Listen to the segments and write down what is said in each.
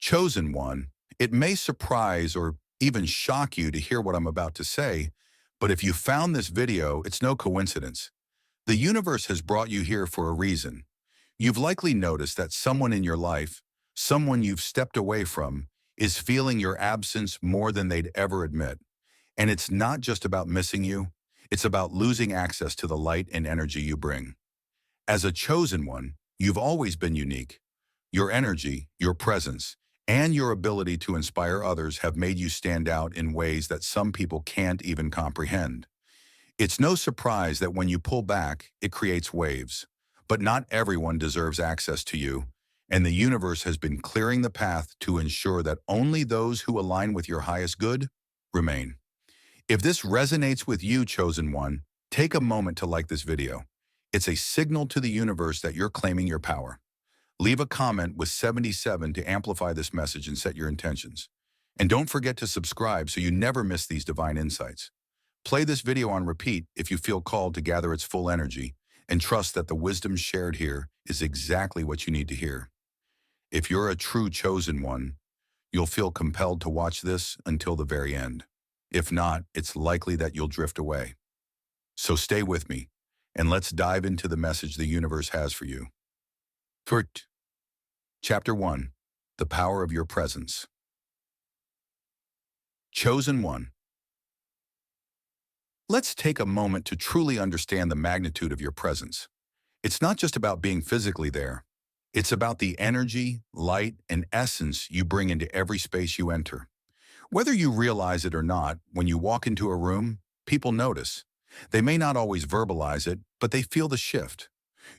Chosen one, it may surprise or even shock you to hear what I'm about to say, but if you found this video, it's no coincidence. The universe has brought you here for a reason. You've likely noticed that someone in your life, someone you've stepped away from, is feeling your absence more than they'd ever admit. And it's not just about missing you, it's about losing access to the light and energy you bring. As a chosen one, you've always been unique. Your energy, your presence, and your ability to inspire others have made you stand out in ways that some people can't even comprehend. It's no surprise that when you pull back, it creates waves. But not everyone deserves access to you, and the universe has been clearing the path to ensure that only those who align with your highest good remain. If this resonates with you, chosen one, take a moment to like this video. It's a signal to the universe that you're claiming your power. Leave a comment with 77 to amplify this message and set your intentions. And don't forget to subscribe so you never miss these divine insights. Play this video on repeat if you feel called to gather its full energy, and trust that the wisdom shared here is exactly what you need to hear. If you're a true chosen one, you'll feel compelled to watch this until the very end. If not, it's likely that you'll drift away. So stay with me, and let's dive into the message the universe has for you. Chapter 1. The Power of Your Presence. Chosen one. Let's take a moment to truly understand the magnitude of your presence. It's not just about being physically there. It's about the energy, light, and essence you bring into every space you enter. Whether you realize it or not, when you walk into a room, people notice. They may not always verbalize it, but they feel the shift.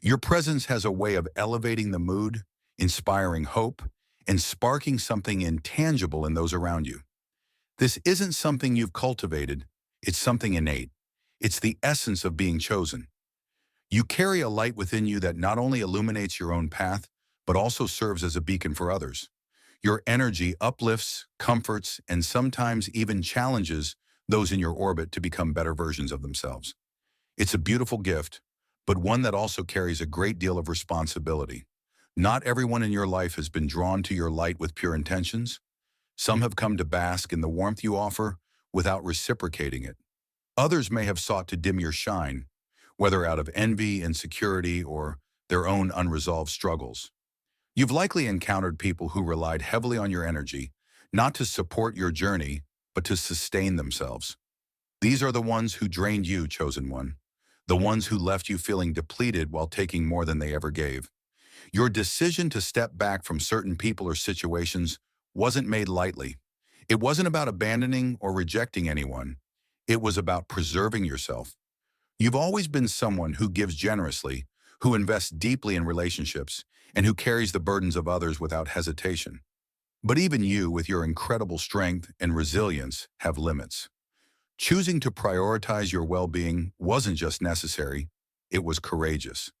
Your presence has a way of elevating the mood, inspiring hope, and sparking something intangible in those around you. This isn't something you've cultivated, it's something innate. It's the essence of being chosen. You carry a light within you that not only illuminates your own path, but also serves as a beacon for others. Your energy uplifts, comforts, and sometimes even challenges those in your orbit to become better versions of themselves. It's a beautiful gift, but one that also carries a great deal of responsibility. Not everyone in your life has been drawn to your light with pure intentions. Some have come to bask in the warmth you offer without reciprocating it. Others may have sought to dim your shine, whether out of envy, insecurity, or their own unresolved struggles. You've likely encountered people who relied heavily on your energy, not to support your journey, but to sustain themselves. These are the ones who drained you, chosen one. The ones who left you feeling depleted while taking more than they ever gave. Your decision to step back from certain people or situations wasn't made lightly. It wasn't about abandoning or rejecting anyone. It was about preserving yourself. You've always been someone who gives generously, who invests deeply in relationships, and who carries the burdens of others without hesitation. But even you, with your incredible strength and resilience, have limits. Choosing to prioritize your well-being wasn't just necessary, it was courageous.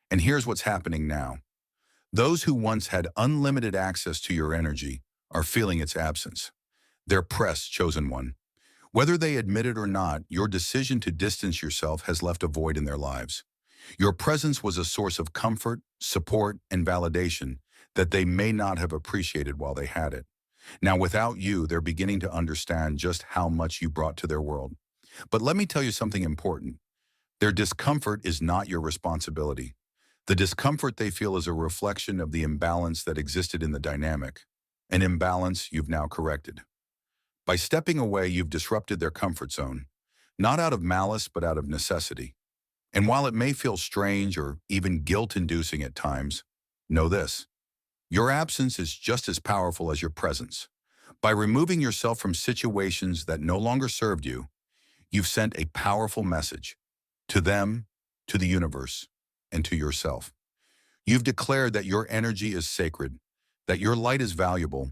And here's what's happening now. Those who once had unlimited access to your energy are feeling its absence. They're pressed, chosen one. Whether they admit it or not, your decision to distance yourself has left a void in their lives. Your presence was a source of comfort, support, and validation that they may not have appreciated while they had it. Now, without you, they're beginning to understand just how much you brought to their world. But let me tell you something important. Their discomfort is not your responsibility. The discomfort they feel is a reflection of the imbalance that existed in the dynamic, an imbalance you've now corrected. By stepping away, you've disrupted their comfort zone, not out of malice, but out of necessity. And while it may feel strange or even guilt-inducing at times, know this: your absence is just as powerful as your presence. By removing yourself from situations that no longer served you, you've sent a powerful message to them, to the universe, and to yourself. You've declared that your energy is sacred, that your light is valuable,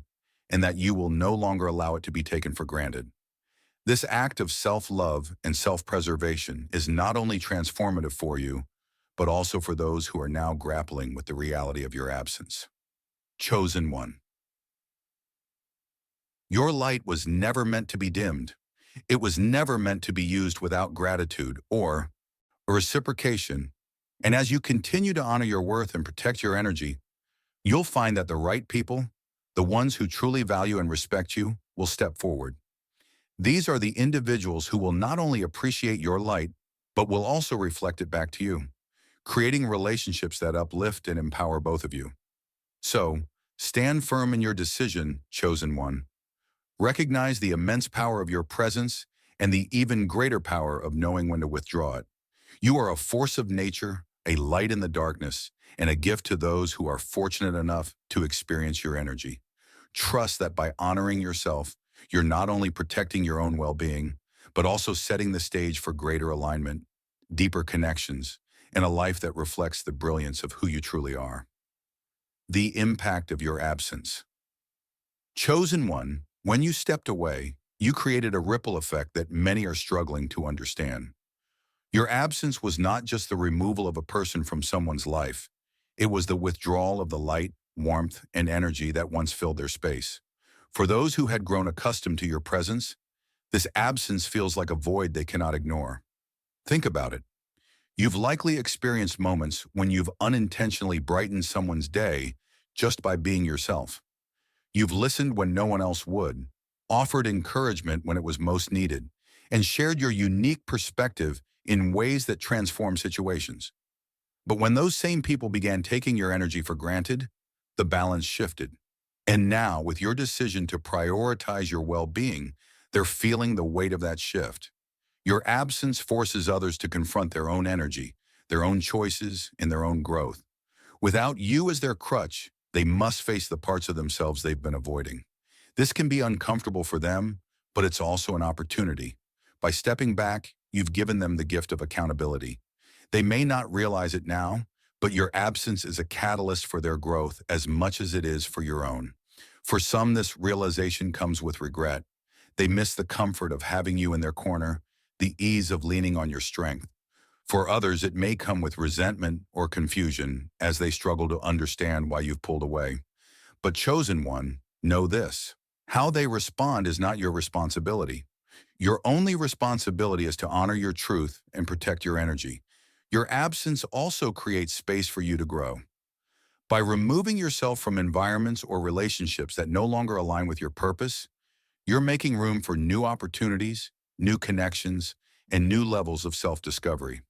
and that you will no longer allow it to be taken for granted. This act of self-love and self-preservation is not only transformative for you, but also for those who are now grappling with the reality of your absence. Chosen one. Your light was never meant to be dimmed. It was never meant to be used without gratitude or a reciprocation. And as you continue to honor your worth and protect your energy, you'll find that the right people, The ones who truly value and respect you will step forward. These are the individuals who will not only appreciate your light, but will also reflect it back to you, creating relationships that uplift and empower both of you. So, stand firm in your decision, chosen one. Recognize the immense power of your presence and the even greater power of knowing when to withdraw it. You are a force of nature, a light in the darkness, and a gift to those who are fortunate enough to experience your energy. Trust that by honoring yourself, you're not only protecting your own well-being, but also setting the stage for greater alignment, deeper connections, and a life that reflects the brilliance of who you truly are. The impact of your absence. Chosen one, when you stepped away, you created a ripple effect that many are struggling to understand. Your absence was not just the removal of a person from someone's life. It was the withdrawal of the light, warmth, and energy that once filled their space. For those who had grown accustomed to your presence, this absence feels like a void they cannot ignore. Think about it. You've likely experienced moments when you've unintentionally brightened someone's day just by being yourself. You've listened when no one else would, offered encouragement when it was most needed, and shared your unique perspective in ways that transform situations. But when those same people began taking your energy for granted, the balance shifted. And now, with your decision to prioritize your well-being, they're feeling the weight of that shift. Your absence forces others to confront their own energy, their own choices, and their own growth. Without you as their crutch, they must face the parts of themselves they've been avoiding. This can be uncomfortable for them, but it's also an opportunity. By stepping back, you've given them the gift of accountability. They may not realize it now, but your absence is a catalyst for their growth as much as it is for your own. For some, this realization comes with regret. They miss the comfort of having you in their corner, the ease of leaning on your strength. For others, it may come with resentment or confusion as they struggle to understand why you've pulled away. But chosen one, know this. How they respond is not your responsibility. Your only responsibility is to honor your truth and protect your energy. Your absence also creates space for you to grow. By removing yourself from environments or relationships that no longer align with your purpose, you're making room for new opportunities, new connections, and new levels of self-discovery.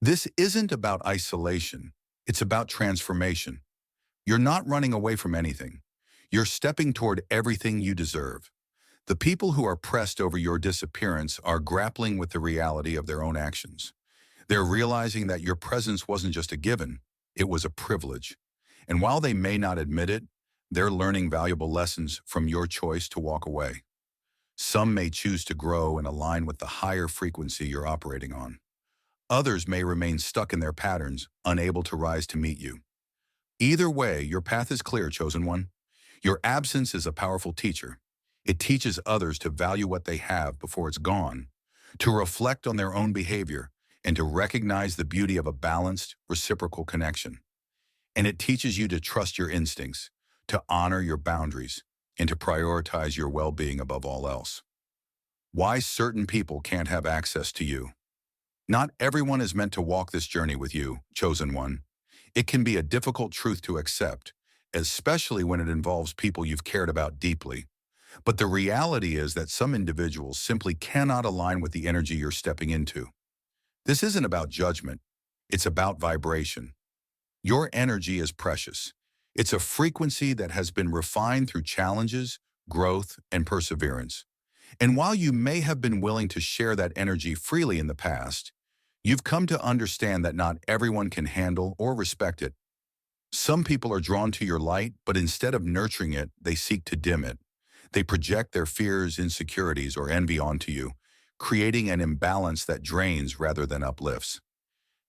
This isn't about isolation. It's about transformation. You're not running away from anything. You're stepping toward everything you deserve. The people who are pressed over your disappearance are grappling with the reality of their own actions. They're realizing that your presence wasn't just a given, it was a privilege. And while they may not admit it, they're learning valuable lessons from your choice to walk away. Some may choose to grow and align with the higher frequency you're operating on. Others may remain stuck in their patterns, unable to rise to meet you. Either way, your path is clear, chosen one. Your absence is a powerful teacher. It teaches others to value what they have before it's gone, to reflect on their own behavior, and to recognize the beauty of a balanced, reciprocal connection. And it teaches you to trust your instincts, to honor your boundaries, and to prioritize your well-being above all else. Why certain people can't have access to you. Not everyone is meant to walk this journey with you, chosen one. It can be a difficult truth to accept, especially when it involves people you've cared about deeply. But the reality is that some individuals simply cannot align with the energy you're stepping into. This isn't about judgment. It's about vibration. Your energy is precious. It's a frequency that has been refined through challenges, growth, and perseverance. And while you may have been willing to share that energy freely in the past, you've come to understand that not everyone can handle or respect it. Some people are drawn to your light, but instead of nurturing it, they seek to dim it. They project their fears, insecurities, or envy onto you, creating an imbalance that drains rather than uplifts.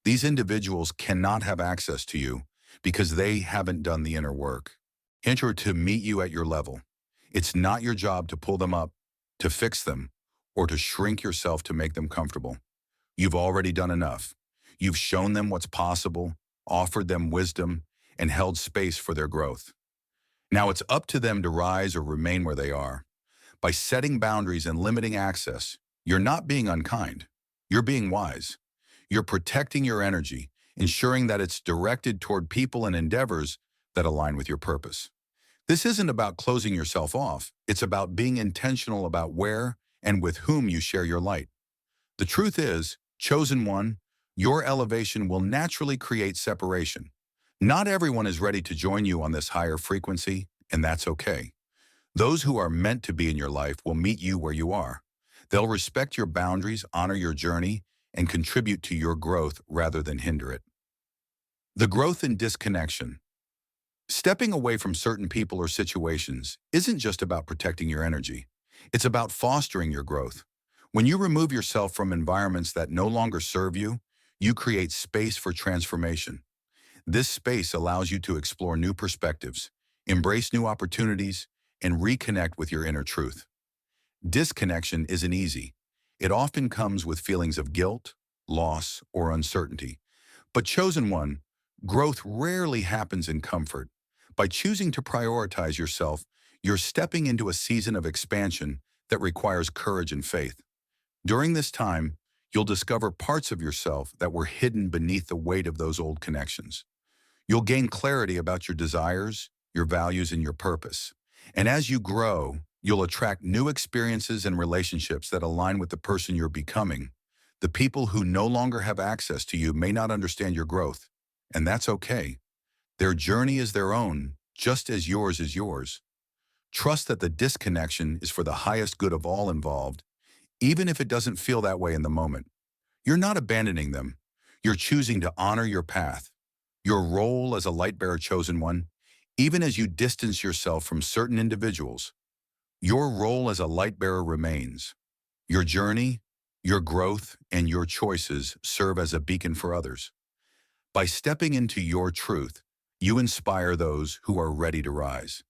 These individuals cannot have access to you because they haven't done the inner work. Enter to meet you at your level. It's not your job to pull them up, to fix them, or to shrink yourself to make them comfortable. You've already done enough. You've shown them what's possible, offered them wisdom, and held space for their growth. Now it's up to them to rise or remain where they are. By setting boundaries and limiting access, you're not being unkind. You're being wise. You're protecting your energy, ensuring that it's directed toward people and endeavors that align with your purpose. This isn't about closing yourself off. It's about being intentional about where and with whom you share your light. The truth is, chosen one, your elevation will naturally create separation. Not everyone is ready to join you on this higher frequency, and that's okay. Those who are meant to be in your life will meet you where you are. They'll respect your boundaries, honor your journey, and contribute to your growth rather than hinder it. The growth in disconnection. Stepping away from certain people or situations isn't just about protecting your energy. It's about fostering your growth. When you remove yourself from environments that no longer serve you, you create space for transformation. This space allows you to explore new perspectives, embrace new opportunities, and reconnect with your inner truth. Disconnection isn't easy. It often comes with feelings of guilt, loss, or uncertainty. But chosen one, growth rarely happens in comfort. By choosing to prioritize yourself, you're stepping into a season of expansion that requires courage and faith. During this time, you'll discover parts of yourself that were hidden beneath the weight of those old connections. You'll gain clarity about your desires, your values, and your purpose. And as you grow, you'll attract new experiences and relationships that align with the person you're becoming. The people who no longer have access to you may not understand your growth, and that's okay. Their journey is their own, just as yours is yours. Trust that the disconnection is for the highest good of all involved, even if it doesn't feel that way in the moment. You're not abandoning them. You're choosing to honor your path, your role as a lightbearer chosen one. Even as you distance yourself from certain individuals, your role as a lightbearer remains. Your journey, your growth, and your choices serve as a beacon for others. By stepping into your truth, you inspire those who are ready to rise.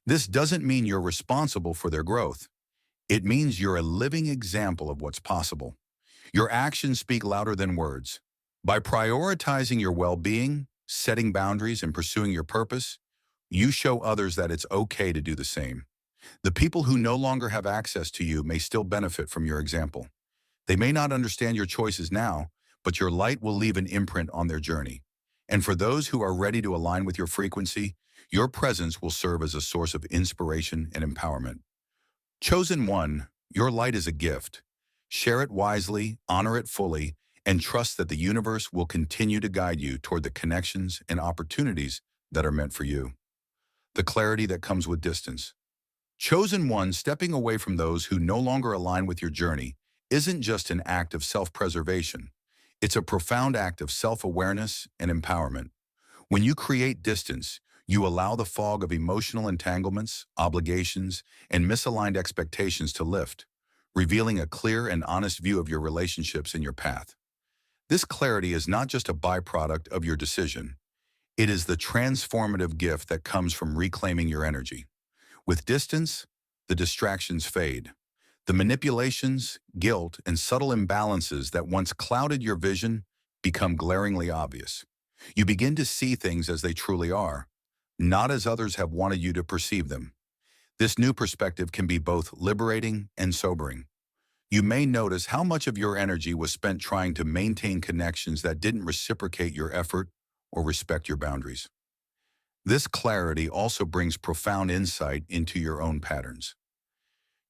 This doesn't mean you're responsible for their growth. It means you're a living example of what's possible. Your actions speak louder than words. By prioritizing your well-being, setting boundaries, and pursuing your purpose, you show others that it's okay to do the same. The people who no longer have access to you may still benefit from your example. They may not understand your choices now, but your light will leave an imprint on their journey. And for those who are ready to align with your frequency, your presence will serve as a source of inspiration and empowerment. Chosen one, your light is a gift. Share it wisely, honor it fully, and trust that the universe will continue to guide you toward the connections and opportunities that are meant for you. The clarity that comes with distance. Chosen one, stepping away from those who no longer align with your journey isn't just an act of self-preservation. It's a profound act of self-awareness and empowerment. When you create distance, you allow the fog of emotional entanglements, obligations, and misaligned expectations to lift, revealing a clear and honest view of your relationships and your path. This clarity is not just a byproduct of your decision. It is the transformative gift that comes from reclaiming your energy. With distance, the distractions fade. The manipulations, guilt, and subtle imbalances that once clouded your vision become glaringly obvious. You begin to see things as they truly are, not as others have wanted you to perceive them. This new perspective can be both liberating and sobering. You may notice how much of your energy was spent trying to maintain connections that didn't reciprocate your effort or respect your boundaries. This clarity also brings profound insight into your own patterns.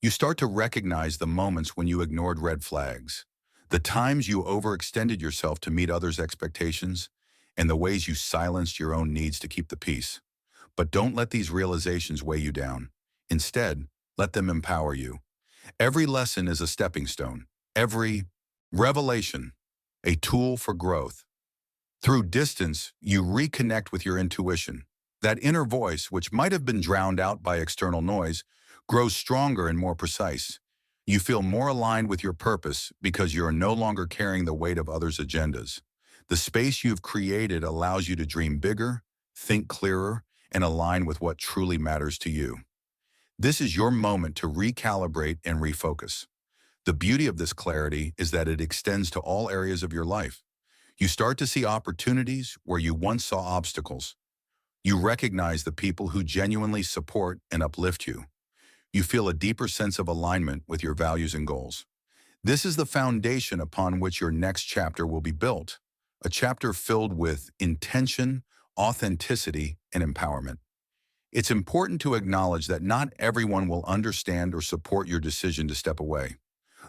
You start to recognize the moments when you ignored red flags, the times you overextended yourself to meet others' expectations, and the ways you silenced your own needs to keep the peace. But don't let these realizations weigh you down. Instead, let them empower you. Every lesson is a stepping stone. Every revelation, a tool for growth. Through distance, you reconnect with your intuition. That inner voice, which might have been drowned out by external noise, grows stronger and more precise. You feel more aligned with your purpose because you are no longer carrying the weight of others' agendas. The space you've created allows you to dream bigger, think clearer, and align with what truly matters to you. This is your moment to recalibrate and refocus. The beauty of this clarity is that it extends to all areas of your life. You start to see opportunities where you once saw obstacles. You recognize the people who genuinely support and uplift you. You feel a deeper sense of alignment with your values and goals. This is the foundation upon which your next chapter will be built, a chapter filled with intention, authenticity, and empowerment. It's important to acknowledge that not everyone will understand or support your decision to step away.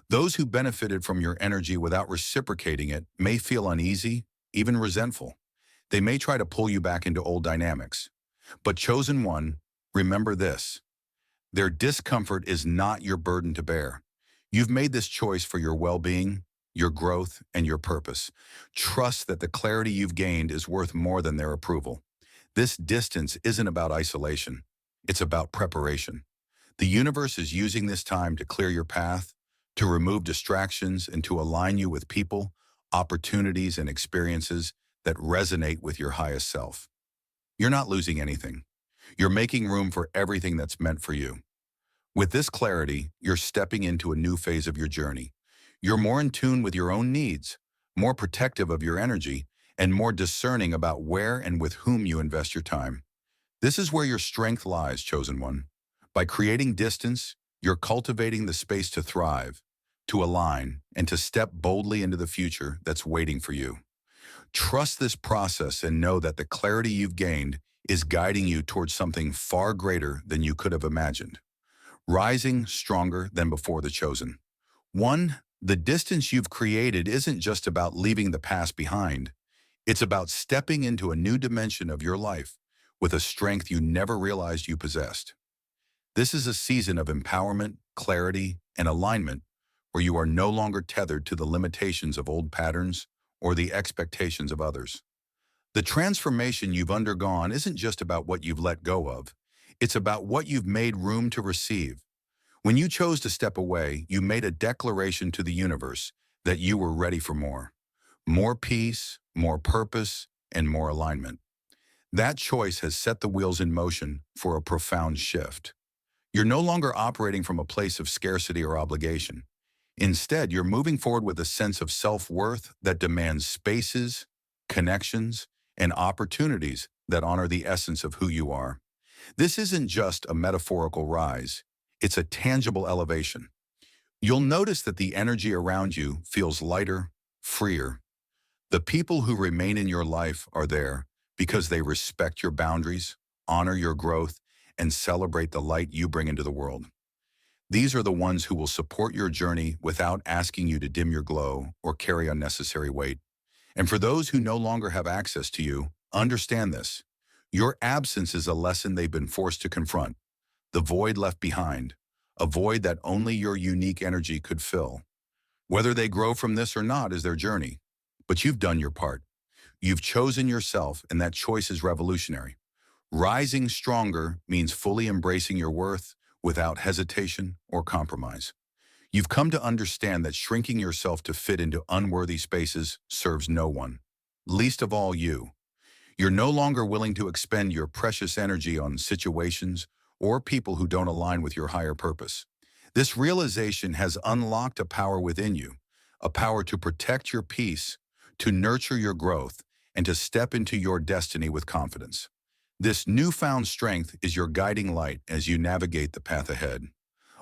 Those who benefited from your energy without reciprocating it may feel uneasy, even resentful. They may try to pull you back into old dynamics. But chosen one, remember this. Their discomfort is not your burden to bear. You've made this choice for your well-being, your growth, and your purpose. Trust that the clarity you've gained is worth more than their approval. This distance isn't about isolation. It's about preparation. The universe is using this time to clear your path, to remove distractions, and to align you with people, opportunities, and experiences that resonate with your highest self. You're not losing anything. You're making room for everything that's meant for you. With this clarity, you're stepping into a new phase of your journey. You're more in tune with your own needs, more protective of your energy, and more discerning about where and with whom you invest your time. This is where your strength lies, chosen one. By creating distance, you're cultivating the space to thrive, to align, and to step boldly into the future that's waiting for you. Trust this process and know that the clarity you've gained is guiding you towards something far greater than you could have imagined. Rising stronger than before, the chosen one. The distance you've created isn't just about leaving the past behind. It's about stepping into a new dimension of your life with a strength you never realized you possessed. This is a season of empowerment, clarity, and alignment where you are no longer tethered to the limitations of old patterns or the expectations of others. The transformation you've undergone isn't just about what you've let go of. It's about what you've made room to receive. When you chose to step away, you made a declaration to the universe that you were ready for more. More peace, more purpose, and more alignment. That choice has set the wheels in motion for a profound shift. You're no longer operating from a place of scarcity or obligation. Instead, you're moving forward with a sense of self-worth that demands spaces, connections, and opportunities that honor the essence of who you are. This isn't just a metaphorical rise. It's a tangible elevation. You'll notice that the energy around you feels lighter, freer. The people who remain in your life are there because they respect your boundaries, honor your growth, and celebrate the light you bring into the world. These are the ones who will support your journey without asking you to dim your glow or carry unnecessary weight. And for those who no longer have access to you, understand this. Your absence is a lesson they've been forced to confront. The void left behind, a void that only your unique energy could fill. Whether they grow from this or not is their journey, but you've done your part. You've chosen yourself, and that choice is revolutionary. Rising stronger means fully embracing your worth without hesitation or compromise. You've come to understand that shrinking yourself to fit into unworthy spaces serves no one, least of all you. You're no longer willing to expend your precious energy on situations or people who don't align with your higher purpose. This realization has unlocked a power within you, a power to protect your peace, to nurture your growth, and to step into your destiny with confidence. This newfound strength is your guiding light as you navigate the path ahead.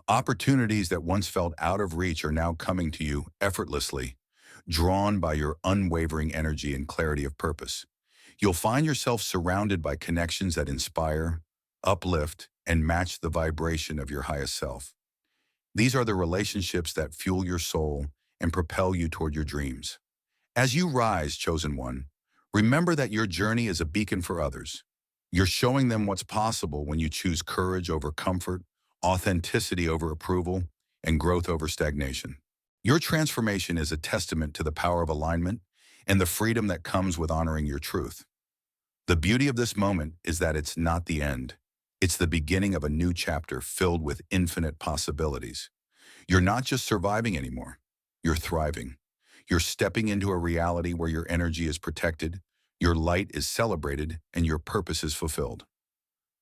Opportunities that once felt out of reach are now coming to you effortlessly, drawn by your unwavering energy and clarity of purpose. You'll find yourself surrounded by connections that inspire, uplift, and match the vibration of your highest self. These are the relationships that fuel your soul and propel you toward your dreams. As you rise, chosen one, remember that your journey is a beacon for others. You're showing them what's possible when you choose courage over comfort, authenticity over approval, and growth over stagnation. Your transformation is a testament to the power of alignment and the freedom that comes with honoring your truth. The beauty of this moment is that it's not the end. It's the beginning of a new chapter filled with infinite possibilities. You're not just surviving anymore. You're thriving. You're stepping into a reality where your energy is protected, your light is celebrated, and your purpose is fulfilled.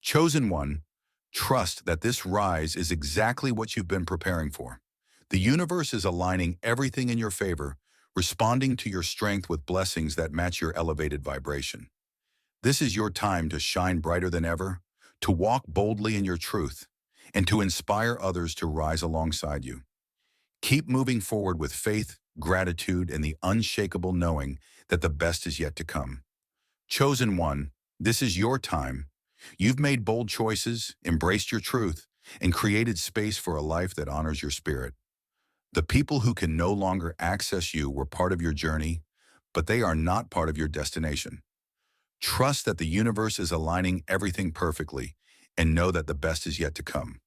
Chosen one, trust that this rise is exactly what you've been preparing for. The universe is aligning everything in your favor, responding to your strength with blessings that match your elevated vibration. This is your time to shine brighter than ever, to walk boldly in your truth, and to inspire others to rise alongside you. Keep moving forward with faith, gratitude, and the unshakable knowing that the best is yet to come. Chosen one, this is your time. You've made bold choices, embraced your truth, and created space for a life that honors your spirit. The people who can no longer access you were part of your journey, but they are not part of your destination. Trust that the universe is aligning everything perfectly, and know that the best is yet to come.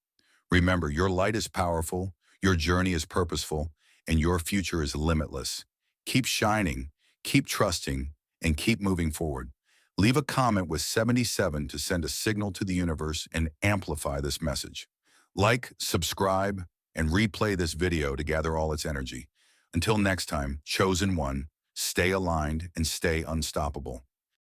Remember, your light is powerful, your journey is purposeful, and your future is limitless. Keep shining, keep trusting, and keep moving forward. Leave a comment with 77 to send a signal to the universe and amplify this message. Like, subscribe, and replay this video to gather all its energy. Until next time, chosen one, stay aligned and stay unstoppable.